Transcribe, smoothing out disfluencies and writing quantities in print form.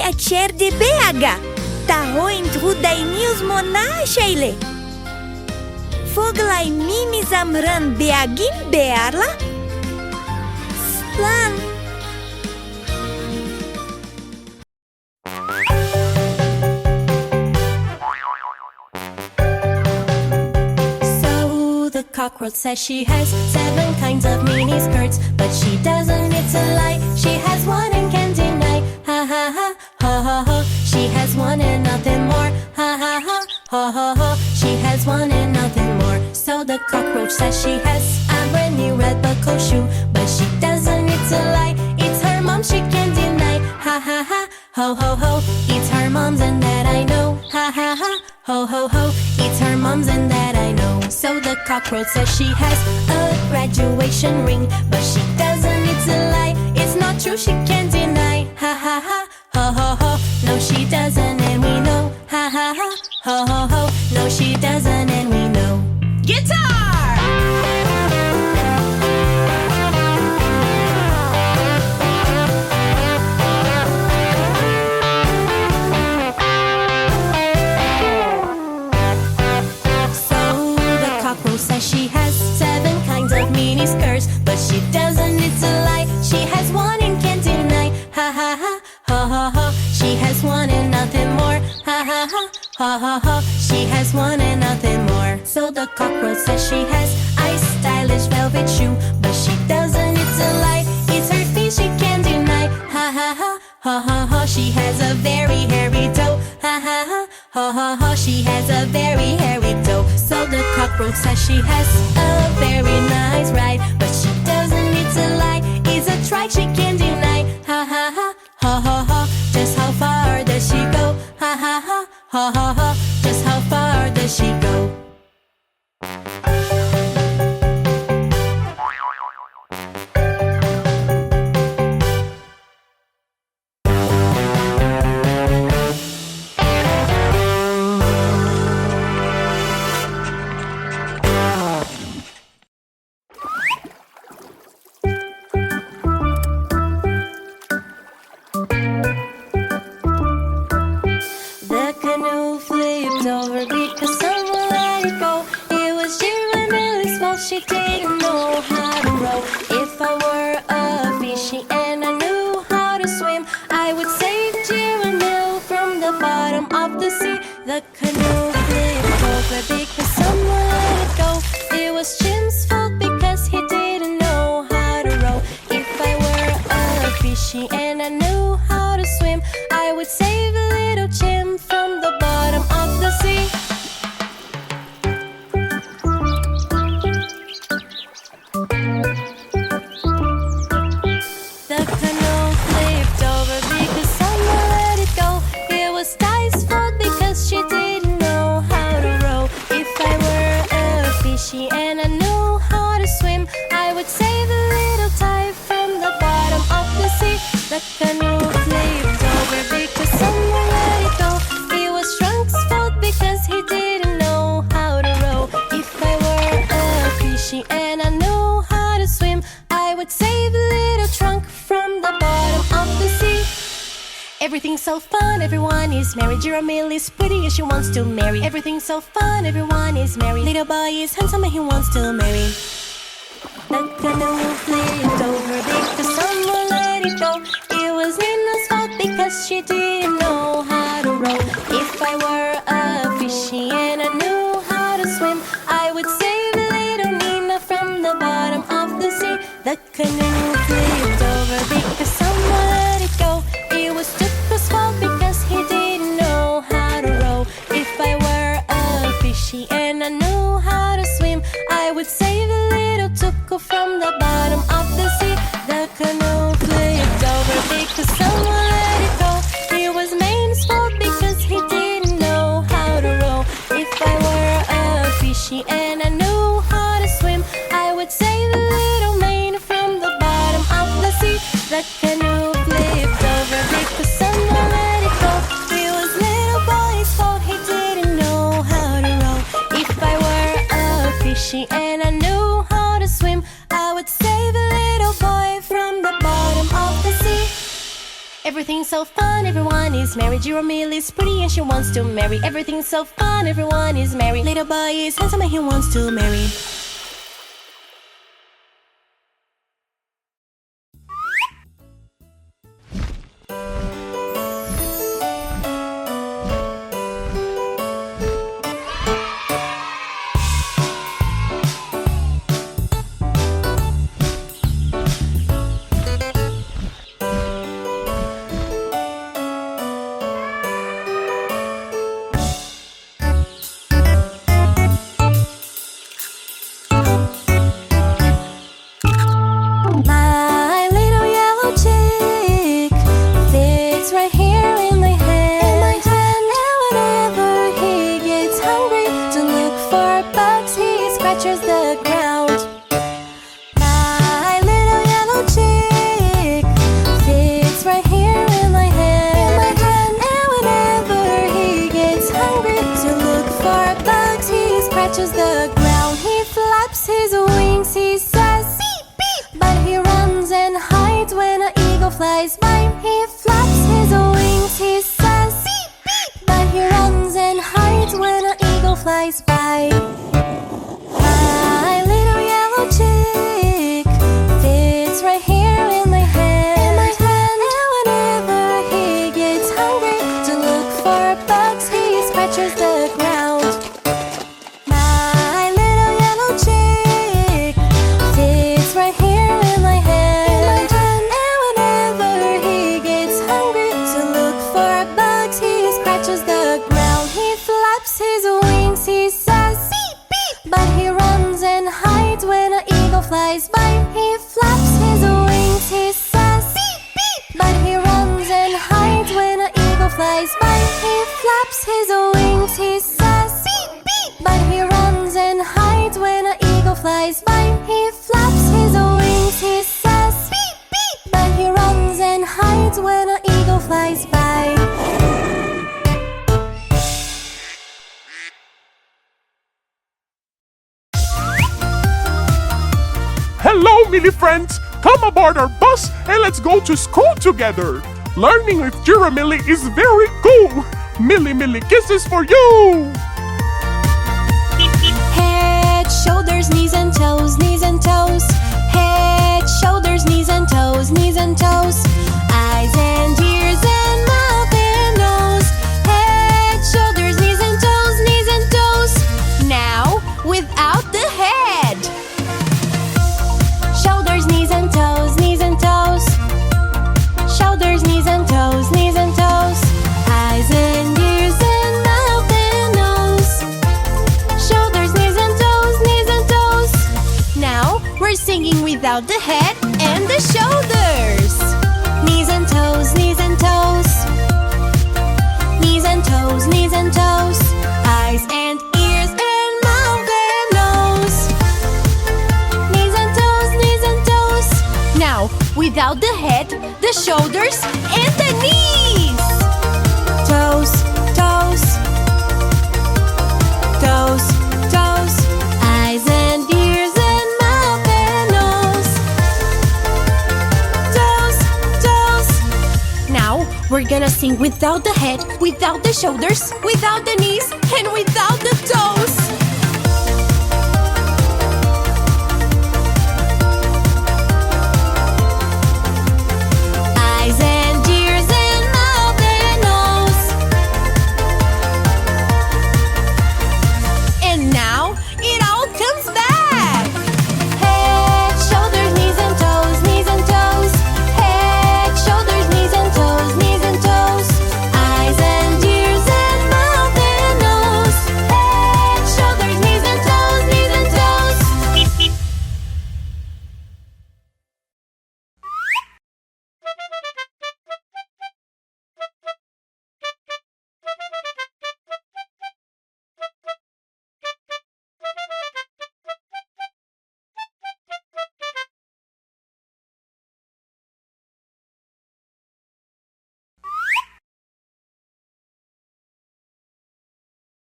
a cer de Beaga. Taho intru dainius monașaile. Foghlaim mimis amhráin Beagin bearla. Splan. The cockroach says she has 7 kinds of mini skirts, but she doesn't, it's a lie. She has one and can't deny. Ha ha ha, ha ha ha. She has one and nothing more. Ha ha ha, ha ha ha. She has one and nothing more. So the cockroach says she has a brand new red buckle shoe, but she doesn't, it's a lie. It's her mom, she can't deny. Ha ha ha, ho ho ho. It's her mom's and that I know. Ha ha ha, ho ho ho. It's her mom's and that I know. So the cockroach says she has a graduation ring, but she doesn't, it's a lie. It's not true, she can't deny. Ha ha ha, ho ho ho. No, she doesn't and we know. Ha ha ha, ho ho ho. No, she doesn't and we know. Guitar! Says she has 7 kinds of mini skirts, but she doesn't, it's a lie. She has one and can't deny. Ha ha ha, ha ha ha. She has one and nothing more. Ha ha ha, ha ha ha. She has one and nothing more. So the cockroach says she has a stylish velvet shoe, but she doesn't, it's a lie. It's her feet, she can't deny. Ha ha ha, ha ha ha. She has a very hairy toe. Ha ha ha, ha ha ha. She has a very hairy toe. So the cockroach says she has a very nice ride, but she doesn't, it's a lie. It's a trike, she can't deny. Ha ha ha, ha ha ha. Just how far does she go? Ha ha ha, ha ha ha. Just how far does she go? She didn't know how to row. If I were a fishy and I knew how to swim, I would save Giramille from the bottom of the sea. The canoe flipped over because someone let it go. It was Jim's fault because he didn't know how to row. If I were a fishy and I knew how to swim, I would save little Jim from the bottom of the sea. And I knew how to swim, I would save a little time from the bottom of the sea. The canoe flipped over because someone let it go. It was Trunk's fault because he didn't know how to row. If I were a fishy and I knew how to swim, I would save a little Trunk from the bottom of the sea. Everything's so fun, everyone is merry. Giramille is pretty and she wants to marry. Everything's so fun, everyone is merry. Little boy is handsome and he wants to marry. The canoe flipped over because someone let it go. It was Nina's fault because she didn't know how to row. If I were a fishy and I knew how to swim, I would save little Nina from the bottom of the sea. The canoe flipped over because someone let it go. It was Tuco's fault because he didn't know how to row. If I were a fishy and I knew how to swim, I would save a little Tuco from the bottom of the sea. The canoe flipped over because someone let it go. It was Main's fault because he didn't know how to row. If I were a fishy and I knew how to swim, I would save a little Maine from the bottom of Everything's so fun, everyone is merry. Giramille is pretty and she wants to marry. Everything's so fun, everyone is merry. Little boy is handsome and he wants to marry. Flies by, he flaps his wings, he says beep beep, but he runs and hides when an eagle flies by. My little yellow chick fits right here in my hand, and whenever he gets hungry to look for bugs, he scratches the ground. My little yellow chick fits right here in my hand. His wings, he says beep beep, but he runs and hides when an eagle flies by. He flaps his wings, he says beep beep, but he runs and hides when an eagle flies by. He flaps his wings, he says beep beep, but he runs and hides when an eagle flies by. He flaps his wings, he says beep beep, but he runs and hides when an eagle flies by. Hello, Millie friends! Come aboard our bus and let's go to school together! Learning with Giramille is very cool! Millie kisses for you! Head, shoulders, knees and toes, knees and toes. Head, shoulders, knees and toes, knees and toes. Eyes and ears and mouth and nose. Head, shoulders, knees and toes, knees and toes. Now, without the head. Shoulders, knees and toes, knees and toes. Shoulders, knees and toes, knees and toes. Eyes and ears and mouth and nose. Shoulders, knees and toes, knees and toes. Now we're singing without the head and the shoulders. Knees and toes, knees and toes. Knees and toes, knees and toes. Eyes and ears and mouth and nose. Knees and toes, knees and toes. Now without the head, the shoulders and the knees. Toes, toes. Toes, toes. Eyes and ears and mouth and nose. Toes, toes. Now we're gonna sing without the head, without the shoulders, without the knees, and without the toes.